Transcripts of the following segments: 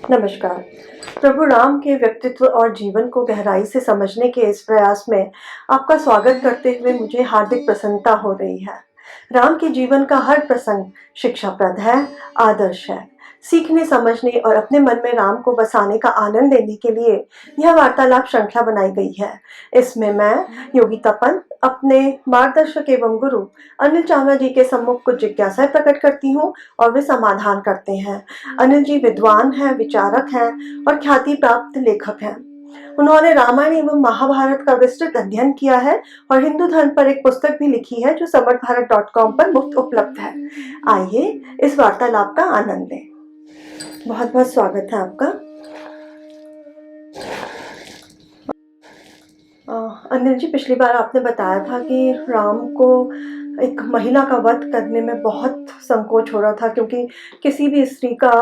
नमस्कार। प्रभु राम के व्यक्तित्व और जीवन को गहराई से समझने के इस प्रयास में आपका स्वागत करते हुए मुझे हार्दिक प्रसन्नता हो रही है। राम के जीवन का हर प्रसंग शिक्षाप्रद है, आदर्श है। सीखने, समझने और अपने मन में राम को बसाने का आनंद लेने के लिए यह वार्तालाप श्रृंखला बनाई गई है। इसमें मैं योगिता पंत अपने मार्गदर्शक एवं गुरु अनिल चावला जी के सम्मुख कुछ जिज्ञासाएं प्रकट करती हूँ और वे समाधान करते हैं। अनिल जी विद्वान हैं, विचारक हैं और ख्याति प्राप्त लेखक हैं। उन्होंने रामायण एवं महाभारत का विस्तृत अध्ययन किया है और हिंदू धर्म पर एक पुस्तक भी लिखी है जो समर्थभारत.com पर मुफ्त उपलब्ध है। आइए इस वार्तालाप का आनंद लें। बहुत बहुत स्वागत है आपका। अनिल जी, पिछली बार आपने बताया था कि राम को एक महिला का वध करने में बहुत संकोच हो रहा था, क्योंकि किसी भी स्त्री का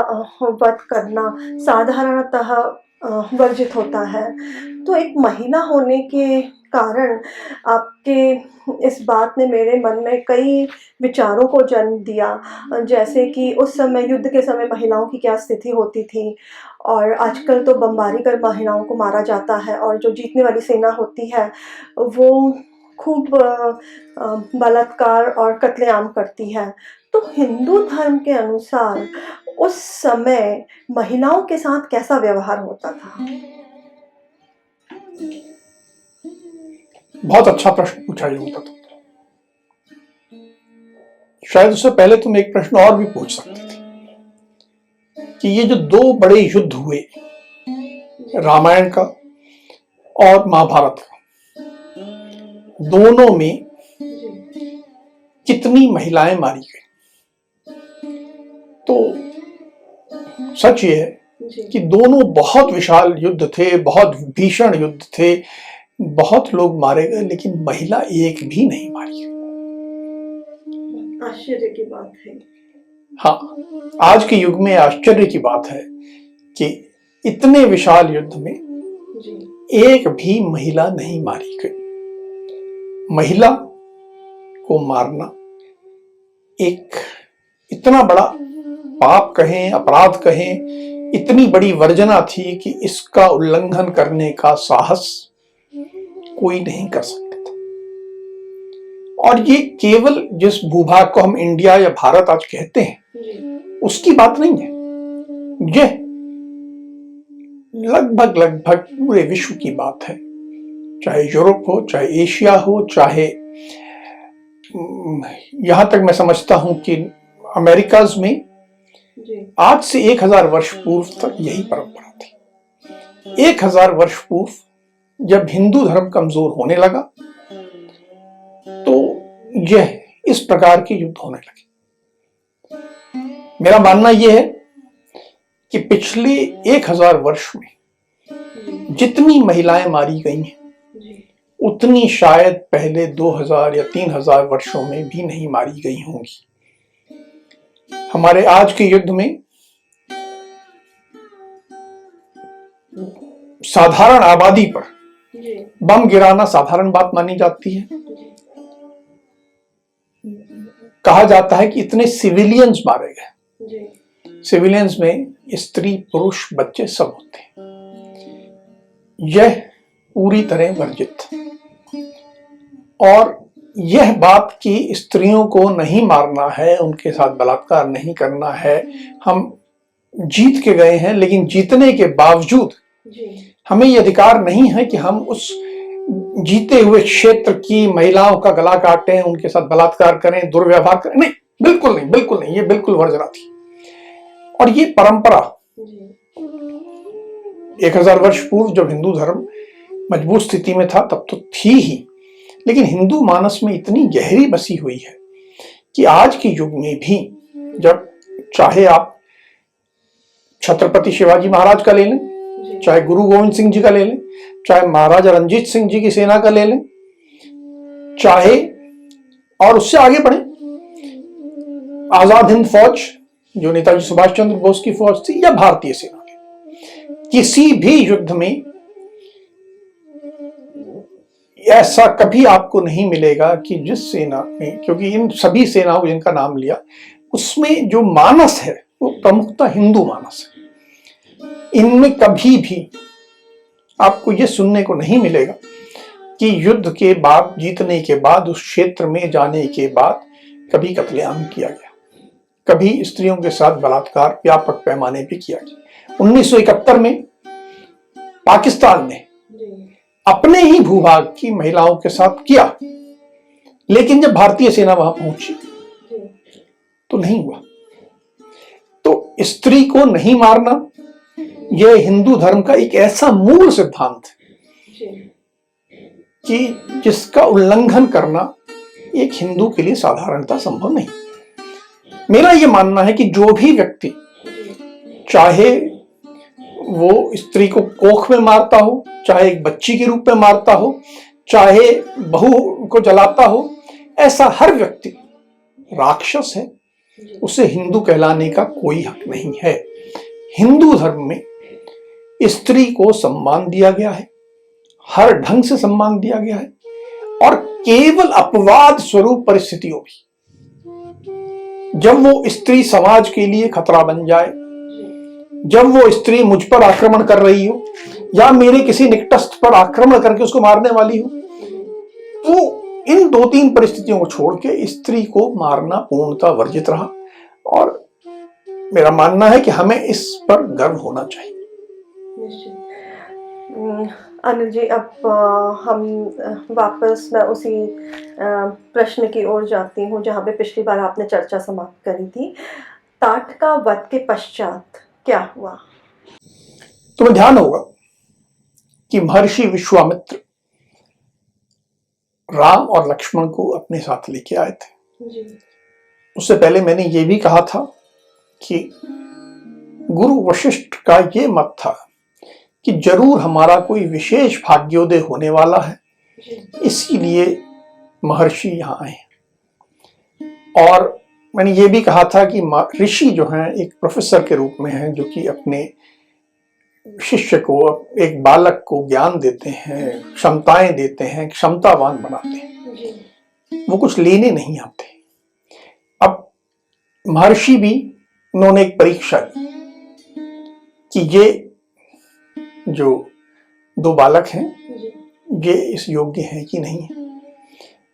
वध करना साधारणतः वर्जित होता है। तो एक महिला होने के कारण आपके इस बात ने मेरे मन में कई विचारों को जन्म दिया, जैसे कि उस समय युद्ध के समय महिलाओं की क्या स्थिति होती थी और आजकल तो बमबारी कर महिलाओं को मारा जाता है और जो जीतने वाली सेना होती है वो खूब बलात्कार और कत्लेआम करती है। तो हिंदू धर्म के अनुसार उस समय महिलाओं के साथ कैसा व्यवहार होता था? बहुत अच्छा प्रश्न पूछा योगिता तुमने। शायद उससे पहले तुम एक प्रश्न और भी पूछ सकते थे कि ये जो दो बड़े युद्ध हुए, रामायण का और महाभारत का, दोनों में कितनी महिलाएं मारी गई। तो सच ये है कि दोनों बहुत विशाल युद्ध थे, बहुत भीषण युद्ध थे, बहुत लोग मारे गए, लेकिन महिला एक भी नहीं मारी गई। आश्चर्य की बात है। हाँ, आज के युग में आश्चर्य की बात है कि इतने विशाल युद्ध में एक भी महिला नहीं मारी गई। महिला को मारना एक इतना बड़ा पाप कहें, अपराध कहें, इतनी बड़ी वर्जना थी कि इसका उल्लंघन करने का साहस कोई नहीं कर सकता था। और ये केवल जिस भूभाग को हम इंडिया या भारत आज कहते हैं उसकी बात नहीं है, ये लगभग पूरे विश्व की बात है। चाहे यूरोप हो, चाहे एशिया हो, चाहे यहां तक मैं समझता हूं कि अमेरिकाज में आज से 1000 वर्ष पूर्व तक यही परंपरा थी। 1000 वर्ष पूर्व जब हिंदू धर्म कमजोर होने लगा तो यह इस प्रकार के युद्ध होने लगे। मेरा मानना यह है कि पिछले 1000 वर्ष में जितनी महिलाएं मारी गई हैं उतनी शायद पहले 2000 या 3000 वर्षों में भी नहीं मारी गई होंगी। हमारे आज के युद्ध में साधारण आबादी पर बम गिराना साधारण बात मानी जाती है। कहा जाता है कि इतने सिविलियंस मारे गए। सिविलियंस में स्त्री, पुरुष, बच्चे सब होते हैं। यह पूरी तरह वर्जित था। और यह बात कि स्त्रियों को नहीं मारना है, उनके साथ बलात्कार नहीं करना है, हम जीत के गए हैं, लेकिन जीतने के बावजूद हमें यह अधिकार नहीं है कि हम उस जीते हुए क्षेत्र की महिलाओं का गला काटें, उनके साथ बलात्कार करें, दुर्व्यवहार करें। नहीं, बिल्कुल नहीं, बिल्कुल नहीं, ये बिल्कुल वर्जना थी। और ये परंपरा 1000 वर्ष पूर्व जब हिंदू धर्म मजबूत स्थिति में था तब तो थी ही, लेकिन हिंदू मानस में इतनी गहरी बसी हुई है कि आज के युग में भी जब चाहे आप छत्रपति शिवाजी महाराज का ले लें, चाहे गुरु गोविंद सिंह जी का ले लें, चाहे महाराजा रंजीत सिंह जी की सेना का ले लें, चाहे और उससे आगे बढ़े आजाद हिंद फौज जो नेताजी सुभाष चंद्र बोस की फौज थी या भारतीय सेना की, किसी भी युद्ध में ऐसा कभी आपको नहीं मिलेगा कि जिस सेना में, क्योंकि इन सभी सेनाओं जिनका नाम लिया उसमें जो मानस है वो प्रमुखतः हिंदू मानस है। इनमें कभी भी आपको ये सुनने को नहीं मिलेगा कि युद्ध के बाद, जीतने के बाद, उस क्षेत्र में जाने के बाद कभी कत्लेआम किया गया, कभी स्त्रियों के साथ बलात्कार व्यापक पैमाने पे किया गया। 1971 में पाकिस्तान ने अपने ही भूभाग की महिलाओं के साथ किया, लेकिन जब भारतीय सेना वहां पहुंची तो नहीं हुआ। तो स्त्री को नहीं मारना यह हिंदू धर्म का एक ऐसा मूल सिद्धांत है कि जिसका उल्लंघन करना एक हिंदू के लिए साधारणतः संभव नहीं। मेरा यह मानना है कि जो भी व्यक्ति, चाहे वो स्त्री को कोख में मारता हो, चाहे एक बच्ची के रूप में मारता हो, चाहे बहू को जलाता हो, ऐसा हर व्यक्ति राक्षस है, उसे हिंदू कहलाने का कोई हक नहीं है। हिंदू धर्म में स्त्री को सम्मान दिया गया है, हर ढंग से सम्मान दिया गया है, और केवल अपवाद स्वरूप परिस्थितियों में, जब वो स्त्री समाज के लिए खतरा बन जाए, जब वो स्त्री मुझ पर आक्रमण कर रही हो या मेरे किसी निकटस्थ पर आक्रमण करके उसको मारने वाली हो, तो इन 2-3 परिस्थितियों को छोड़ के स्त्री को मारना पूर्णतः वर्जित रहा। और मेरा मानना है कि हमें इस पर गर्व होना चाहिए। अनिल जी, अब हम वापस मैं उसी प्रश्न की ओर जाती हूँ जहाँ पे पिछली बार आपने चर्चा समाप्त करी थी। ताटका वध के पश्चात क्या हुआ? तुम्हें ध्यान होगा कि महर्षि विश्वामित्र राम और लक्ष्मण को अपने साथ लेके आए थे जी। उससे पहले मैंने ये भी कहा था कि गुरु वशिष्ठ का ये मत था कि जरूर हमारा कोई विशेष भाग्योदय होने वाला है, इसीलिए महर्षि यहाँ आए। और मैंने ये भी कहा था कि ऋषि जो हैं एक प्रोफेसर के रूप में हैं, जो कि अपने शिष्य को, एक बालक को ज्ञान देते हैं, क्षमताएं देते हैं, क्षमतावान बनाते हैं, वो कुछ लेने नहीं आते। अब महर्षि भी, उन्होंने एक परीक्षा की कि ये जो 2 बालक हैं ये इस योग्य हैं कि नहीं है।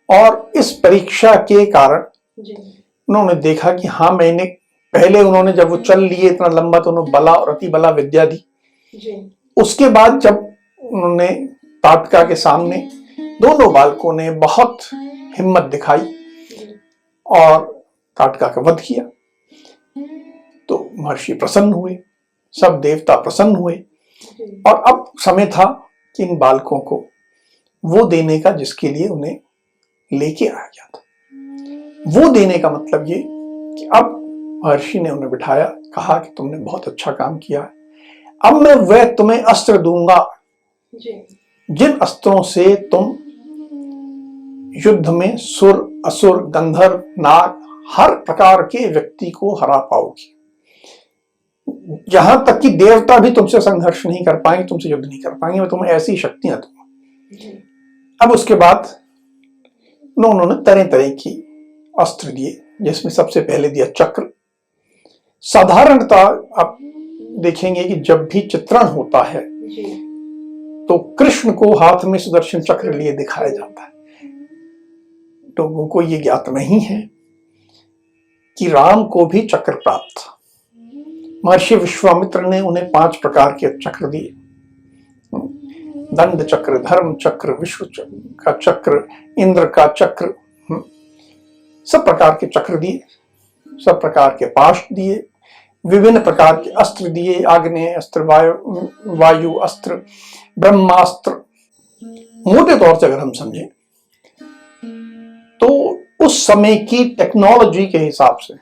और इस परीक्षा के कारण उन्होंने देखा कि हाँ, मैंने पहले, उन्होंने जब वो चल लिए इतना लंबा तो उन्होंने बला और अति बला विद्या दी। उसके बाद जब उन्होंने ताटका के सामने दोनों बालकों ने बहुत हिम्मत दिखाई और ताटका का वध किया, तो महर्षि प्रसन्न हुए, सब देवता प्रसन्न हुए, और अब समय था कि इन बालकों को वो देने का जिसके लिए उन्हें लेके आया गया था। वो देने का मतलब ये कि अब महर्षि ने उन्हें बिठाया, कहा कि तुमने बहुत अच्छा काम किया है, अब मैं वह तुम्हें अस्त्र दूंगा जिन अस्त्रों से तुम युद्ध में सुर, असुर, गंधर्व, नाग, हर प्रकार के व्यक्ति को हरा पाओगी। यहां तक कि देवता भी तुमसे संघर्ष नहीं कर पाएंगे, तुमसे युद्ध नहीं कर पाएंगे, मैं तुम्हें ऐसी शक्तियां दूंगा। अब उसके बाद उन्होंने तरह तरह की अस्त्र दिए, जिसमें सबसे पहले दिया चक्र। साधारणतः आप देखेंगे कि जब भी चित्रण होता है तो कृष्ण को हाथ में सुदर्शन चक्र लिए दिखाया जाता है। लोगों को ये ज्ञात नहीं है कि राम को भी चक्र प्राप्त था। महर्षि विश्वामित्र ने उन्हें 5 प्रकार के चक्र दिए, दंड चक्र, धर्म चक्र, विश्व का चक्र, इंद्र का चक्र, सब प्रकार के चक्र दिए, सब प्रकार के पाश दिए, विभिन्न प्रकार के अस्त्र दिए, आग्नेय अस्त्र, वायु अस्त्र, ब्रह्मास्त्र। मोटे तौर से अगर हम समझें तो उस समय की टेक्नोलॉजी के हिसाब से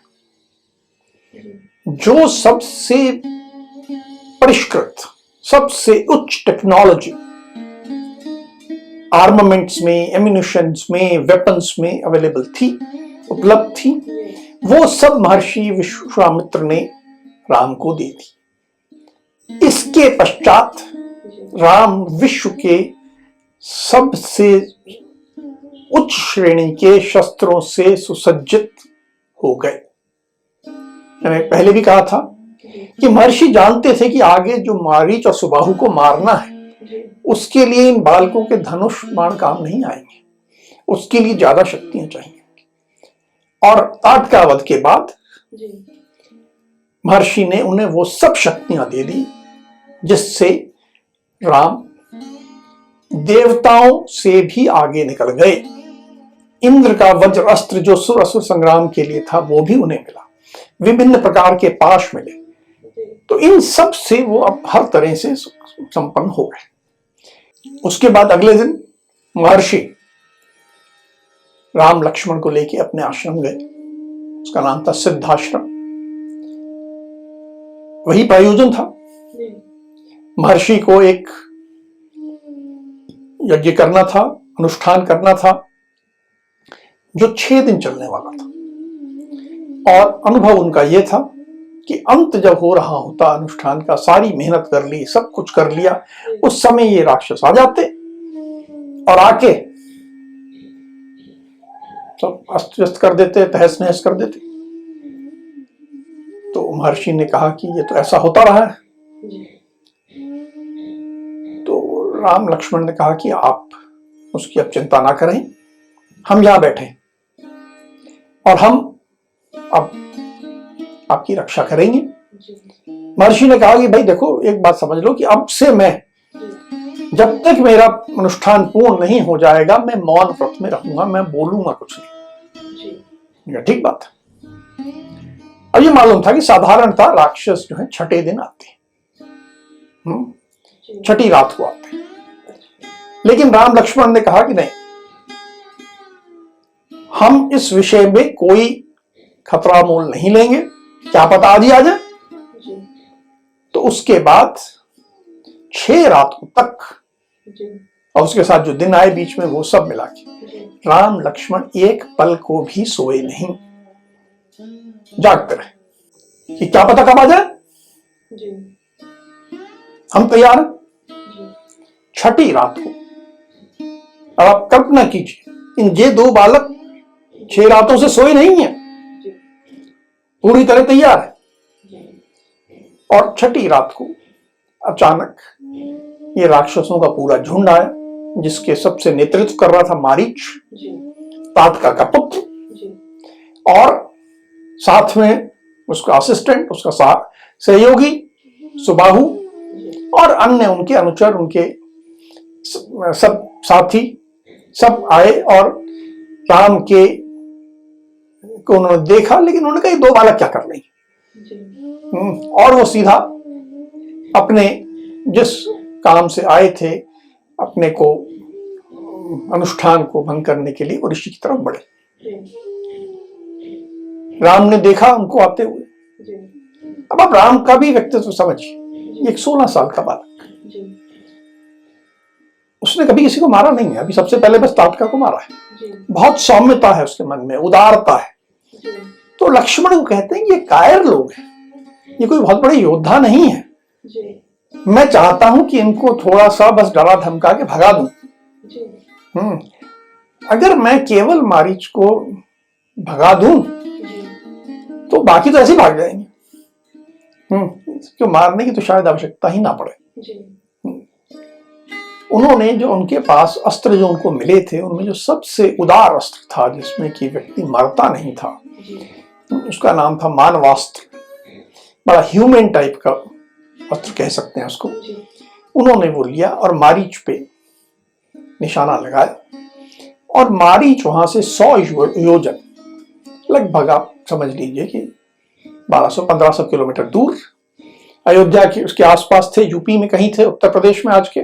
जो सबसे परिष्कृत, सबसे उच्च टेक्नोलॉजी आर्मामेंट्स में, एम्यूनिशंस में, वेपन्स में अवेलेबल थी, उपलब्ध थी, वो सब महर्षि विश्वामित्र ने राम को दे दी। इसके पश्चात राम विश्व के सबसे उच्च श्रेणी के शस्त्रों से सुसज्जित हो गए। मैंने पहले भी कहा था कि महर्षि जानते थे कि आगे जो मारीच और सुबाहु को मारना है उसके लिए इन बालकों के धनुष बाण काम नहीं आएंगे, उसके लिए ज्यादा शक्तियां चाहिए। और ताटकावध के बाद महर्षि ने उन्हें वो सब शक्तियां दे दी जिससे राम देवताओं से भी आगे निकल गए। इंद्र का वज्र अस्त्र जो सुर असुर संग्राम के लिए था वो भी उन्हें मिला, विभिन्न प्रकार के पाश मिले। तो इन सब से वो अब हर तरह से संपन्न हो गए। उसके बाद अगले दिन महर्षि राम लक्ष्मण को लेके अपने आश्रम गए। उसका नाम था सिद्धाश्रम। वही प्रयोजन था, महर्षि को एक यज्ञ करना था, अनुष्ठान करना था जो 6 दिन चलने वाला था। और अनुभव उनका यह था कि अंत जब हो रहा होता अनुष्ठान का, सारी मेहनत कर ली, सब कुछ कर लिया, उस समय ये राक्षस आ जाते और आके सब अस्त व्यस्त कर देते, तहस नहस कर देते। तो महर्षि ने कहा कि ये तो ऐसा होता रहा है। तो राम लक्ष्मण ने कहा कि आप उसकी अब चिंता ना करें, हम यहां बैठे और हम अब आपकी रक्षा करेंगे। महर्षि ने कहा कि भाई देखो, एक बात समझ लो कि अब से मैं, जब तक मेरा अनुष्ठान पूर्ण नहीं हो जाएगा, मैं मौन व्रत में रहूंगा, मैं बोलूंगा कुछ नहीं। ठीक बात है। अब ये मालूम था कि साधारणतः राक्षस जो है 6ठे दिन आते हैं, 6ठी रात को आते हैं। लेकिन राम लक्ष्मण ने कहा कि नहीं, हम इस विषय में कोई खतरा मोल नहीं लेंगे, क्या पता आज ही आ जाए। तो उसके बाद 6 रातों तक और उसके साथ जो दिन आए बीच में वो सब मिला के राम लक्ष्मण एक पल को भी सोए नहीं, जागते रहे कि क्या पता कब आ जाए, हम तैयार हैं। 6ठी रात को, अब आप कल्पना कीजिए, इन ये 2 बालक 6 रातों से सोए नहीं है, पूरी तरह तैयार है। और 6ठी रात को अचानक ये राक्षसों का पूरा झुंड आया, जिसके सबसे नेतृत्व कर रहा था मारीच, ताटका का पुत्र, और साथ में उसका असिस्टेंट, उसका सहयोगी सुबाहु और अन्य उनके अनुचर, उनके सब साथी सब आए। और राम के को उन्होंने देखा, लेकिन उन्होंने कहा 2 बालक क्या कर लेंगे। और वो सीधा अपने जिस काम से आए थे, अपने को अनुष्ठान को भंग करने के लिए वो ऋषि की तरफ बढ़े। राम ने देखा उनको आते हुए। अब आप राम का भी व्यक्तित्व समझिए, एक 16 साल का बालक, उसने कभी किसी को मारा नहीं है, अभी सबसे पहले बस ताटका को मारा है। बहुत सौम्यता है उसके मन में, उदारता है। तो लक्ष्मण को कहते हैं ये कायर लोग हैं, ये कोई बहुत बड़े योद्धा नहीं है। मैं चाहता हूं कि इनको थोड़ा सा बस डरा धमका के भगा दूं। अगर मैं केवल मारीच को भगा दूं तो बाकी तो ऐसे ही भाग जाएंगे। इसको मारने की तो शायद आवश्यकता ही ना पड़े। उन्होंने जो उनके पास अस्त्र जो उनको मिले थे, उनमें जो सबसे उदार अस्त्र था, जिसमें कि व्यक्ति मरता नहीं था, उसका नाम था मानवास्त्र। बड़ा ह्यूमन टाइप का अस्त्र कह सकते हैं उसको। उन्होंने वो लिया और मारीच पे निशाना लगाया, और मारीच वहां से 100 योजन, लगभग आप समझ लीजिए कि 1200-1500 किलोमीटर दूर, अयोध्या के उसके आसपास थे, यूपी में कहीं थे, उत्तर प्रदेश में आज के,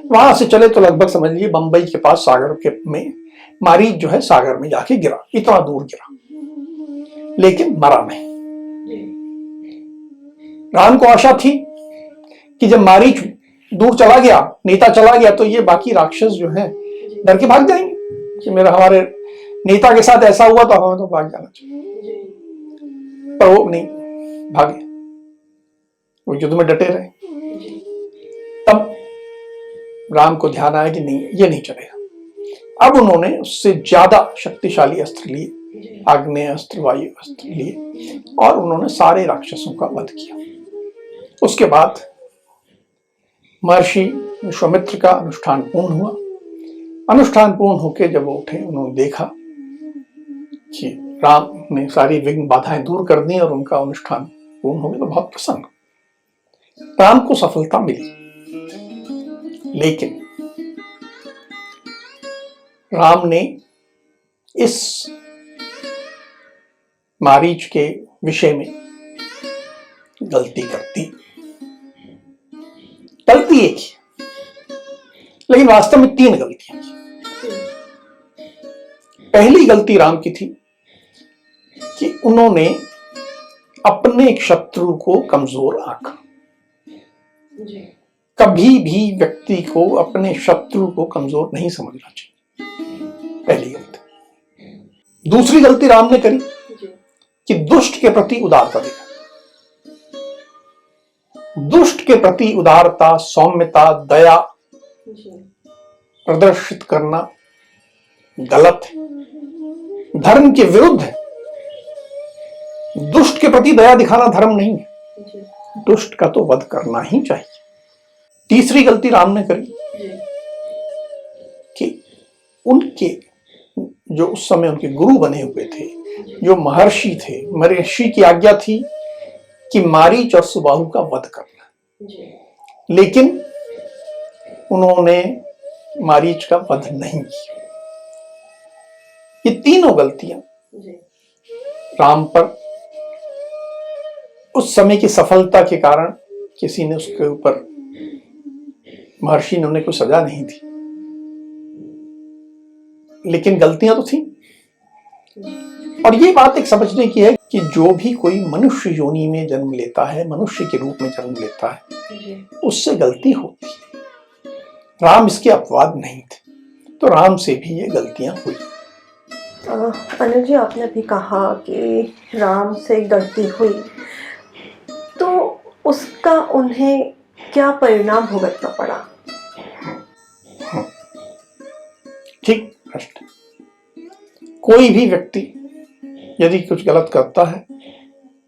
वहां से चले तो लगभग समझ लीजिए बंबई के पास सागर के में मारीच जो है सागर में जाके गिरा। इतना दूर गिरा, लेकिन मरा नहीं। राम को आशा थी कि जब मारीच दूर चला गया, नेता चला गया, तो ये बाकी राक्षस जो हैं डर के भाग जाएंगे कि मेरा हमारे नेता के साथ ऐसा हुआ तो हमें तो भाग जाना चाहिए। पर वो नहीं भागे, वो युद्ध में डटे रहे। तब राम को ध्यान आया कि नहीं, ये नहीं चलेगा। अब उन्होंने उससे ज्यादा शक्तिशाली अस्त्र लिए, आग्नेय अस्त्र, वायु अस्त्र लिए, और उन्होंने सारे राक्षसों का वध किया। उसके बाद महर्षि विश्वामित्र का अनुष्ठान पूर्ण हुआ। अनुष्ठान पूर्ण होकर जब वो उठे, उन्होंने देखा कि राम ने सारी विघ्न बाधाएं दूर कर दी और उनका अनुष्ठान पूर्ण हो गया, तो बहुत प्रसन्न। राम को सफलता मिली, लेकिन राम ने इस मारीच के विषय में गलती कर दी। गलती एक ही, लेकिन वास्तव में 3 गलतियां की। पहली गलती राम की थी कि उन्होंने अपने एक शत्रु को कमजोर आंका। कभी भी व्यक्ति को अपने शत्रु को कमजोर नहीं समझना चाहिए, पहली गलती। दूसरी गलती राम ने करी कि दुष्ट के प्रति उदारता दिखा। दुष्ट के प्रति उदारता, सौम्यता, दया प्रदर्शित करना गलत है, धर्म के विरुद्ध है। दुष्ट के प्रति दया दिखाना धर्म नहीं है, दुष्ट का तो वध करना ही चाहिए। तीसरी गलती राम ने करी कि उनके जो उस समय उनके गुरु बने हुए थे, जो महर्षि थे, महर्षि की आज्ञा थी कि मारीच और सुबाहु का वध करना, लेकिन उन्होंने मारीच का वध नहीं किया। ये तीनों गलतियां राम पर उस समय की सफलता के कारण किसी ने उसके ऊपर, महर्षि ने उन्हें कोई सजा नहीं दी, लेकिन गलतियां तो थी। और ये बात एक समझने की है कि जो भी कोई मनुष्य योनि में जन्म लेता है, मनुष्य के रूप में जन्म लेता है, उससे गलती होती है। राम इसके अपवाद नहीं थे, तो राम से भी ये गलतियां हुई। अनिल जी, आपने भी कहा कि राम से गलती हुई, तो उसका उन्हें क्या परिणाम भुगतना पड़ा? ठीक प्रश्न। कोई भी व्यक्ति यदि कुछ गलत करता है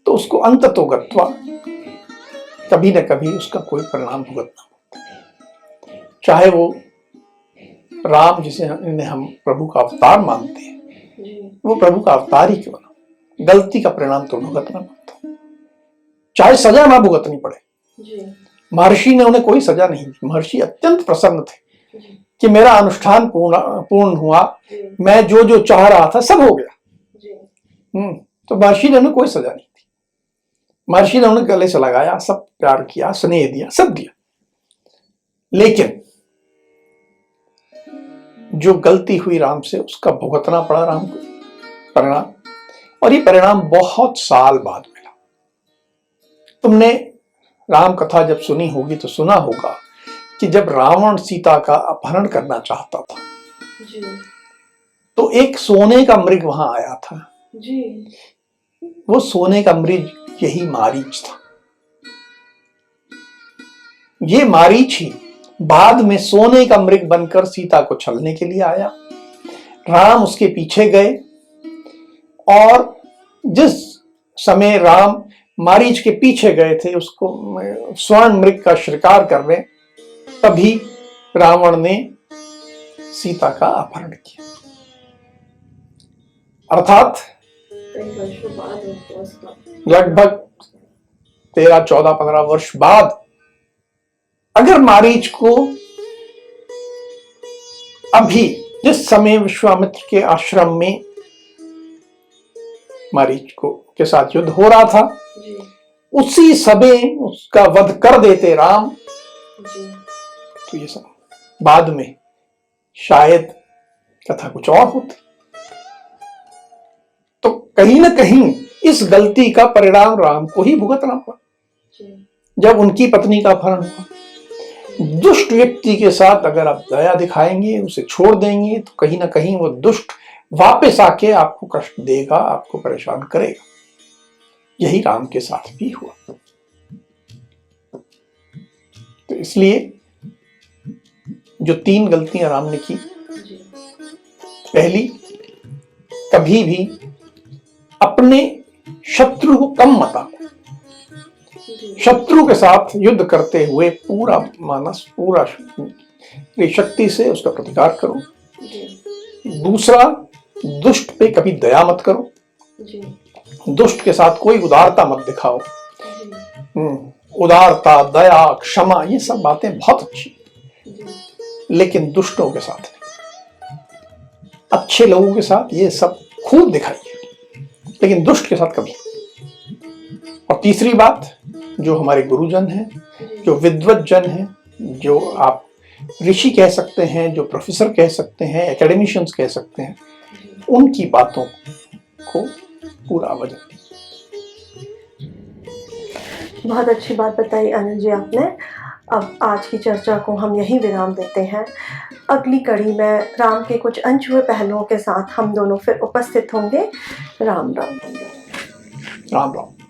तो उसको अंततोगत्वा कभी न कभी उसका कोई परिणाम भुगतना होता है। चाहे वो राम, जिसे हम प्रभु का अवतार मानते हैं, वो प्रभु का अवतार ही क्यों ना, गलती का परिणाम तो भुगतना पड़ता है, चाहे सजा ना भुगतनी पड़े। महर्षि ने उन्हें कोई सजा नहीं दी। महर्षि अत्यंत प्रसन्न थे कि मेरा अनुष्ठान पूर्ण हुआ, मैं जो जो चाह रहा था सब हो गया। तो महर्षि ने उन्हें कोई सजा नहीं दी। महर्षि ने उन्हें गले से लगाया, सब प्यार किया, स्नेह दिया, सब दिया, लेकिन जो गलती हुई राम से, उसका भुगतना पड़ा राम को परिणाम। और ये परिणाम बहुत साल बाद मिला। तुमने राम कथा जब सुनी होगी तो सुना होगा कि जब रावण सीता का अपहरण करना चाहता था तो एक सोने का मृग वहां आया था। वो सोने का मृग यही मारीच था। ये मारीच ही बाद में सोने का मृग बनकर सीता को छलने के लिए आया। राम उसके पीछे गए और जिस समय राम मारीच के पीछे गए थे उसको स्वर्ण मृग का शिकार करने, तभी रावण ने सीता का अपहरण किया। अर्थात लगभग 13, 14, 15 वर्ष बाद अगर मारीच को अभी जिस समय विश्वामित्र के आश्रम में मारीच को के साथ युद्ध हो रहा था, उसी समय उसका वध कर देते राम, तो ये सब बाद में शायद कथा कुछ और होती। तो कहीं ना कहीं इस गलती का परिणाम राम को ही भुगतना पड़ा। जब उनकी पत्नी का अपहरण हुआ, दुष्ट व्यक्ति के साथ अगर आप दया दिखाएंगे, उसे छोड़ देंगे, तो कहीं ना कहीं वो दुष्ट वापस आके आपको कष्ट देगा, आपको परेशान करेगा। यही राम के साथ भी हुआ। तो इसलिए जो 3 गलतियां राम ने की, पहली, कभी भी अपने शत्रु को कम मत आंको। शत्रु के साथ युद्ध करते हुए पूरा मानस, पूरा शक्ति से उसका प्रतिकार करो। दूसरा, दुष्ट पे कभी दया मत करो। दुष्ट के साथ कोई उदारता मत दिखाओ। उदारता, दया, क्षमा, ये सब बातें बहुत अच्छी, लेकिन दुष्टों के साथ नहीं। अच्छे लोगों के साथ ये सब खूब दिखाइए, लेकिन दुष्ट के साथ कभी। और तीसरी बात, जो हमारे गुरुजन हैं, जो विद्वत जन हैं, जो आप ऋषि कह सकते हैं, जो प्रोफेसर कह सकते हैं, एकेडमिशियंस कह सकते हैं, उनकी बातों को पूरा वजन। बहुत अच्छी बात बताई अनिल जी आपने। अब आज की चर्चा को हम यहीं विराम देते हैं। अगली कड़ी में राम के कुछ अनछुए पहलुओं के साथ हम दोनों फिर उपस्थित होंगे। राम राम। राम राम।